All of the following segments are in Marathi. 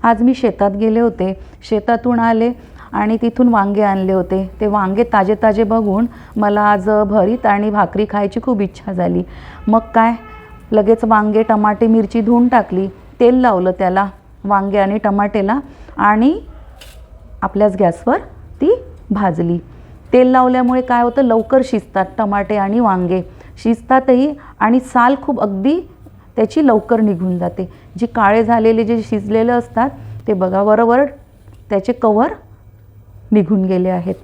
आज मी शेतात गेले होते, शेतातून आले आणि तिथून वांगे आणले होते. ते वांगे ताजे ताजे बघून मला आज भरीत आणि भाकरी खायची खूप इच्छा झाली. मग काय, लगेच वांगे, टमाटे, मिरची धुवून टाकली, तेल लावलं त्याला, वांगे आणि टमाटेला, आणि आपल्याच गॅसवर ती भाजली. तेल लावल्यामुळे काय होतं, लवकर शिजतात टमाटे आणि वांगे, शिजतातही आणि साल खूप अगदी त्याची लवकर निघून जाते. जी काळे झालेले जे शिजलेले असतात ते बघा, बरोबर त्याचे कवर निघून गेले आहेत.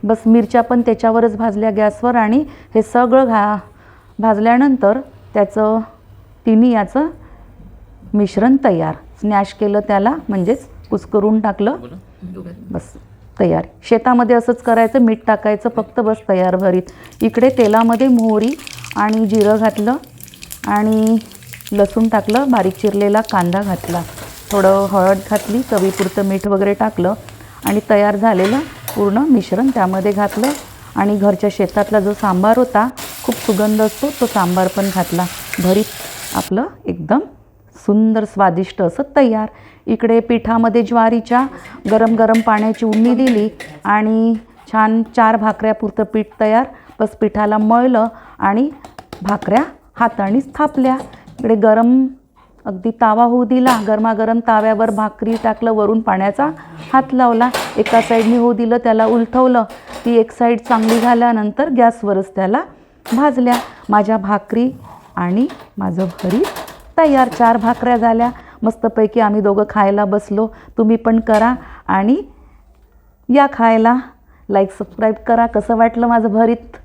बस मिरच्या पण त्याच्यावरच भाजल्या गॅसवर, आणि हे सगळं भाजल्यानंतर त्याचं तिन्ही याचं मिश्रण तयार. स्मॅश केलं त्याला, म्हणजेच कुस्करून टाकलं, बस तयार. शेतामध्ये असंच करायचं, मीठ टाकायचं फक्त, बस तयार भरीत. इकडे तेलामध्ये मोहरी आणि जिरं घातलं आणि लसूण टाकलं, बारीक चिरलेला कांदा घातला, थोडं हळद घातली, चवीपुरतं मीठ वगैरे टाकलं आणि तयार झालेलं पूर्ण मिश्रण त्यामध्ये घातलं. आणि घरच्या शेतातला जो सांबार होता, खूप सुगंध असतो, तो सांबार पण घातला. भरीत आपलं एकदम सुंदर स्वादिष्ट असं तयार. इकडे पिठामध्ये ज्वारीच्या गरम गरम पाण्याची उन्नी दिली आणि छान 4 भाकऱ्यापुरतं पीठ तयार. बस पिठाला मळलं आणि भाकऱ्या हातानेच थापल्या. इकडे गरम अगदी तावा होऊ दिला, गरमागरम ताव्यावर भाकरी टाकलं, वरून पाण्याचा हात लावला, एका साईडने होऊ दिलं, त्याला उलथवलं. ती एक साईड चांगली झाल्यानंतर गॅसवरच त्याला भाजल्या. माझ्या भाकरी आणि माझं भरीत तयार. 4 भाकऱ्या झाल्या. मस्तपैकी आम्ही दोघं खायला बसलो. तुम्ही पण करा आणि या खायला. लाईक सबस्क्राईब करा. कसं वाटलं माझं भरीत?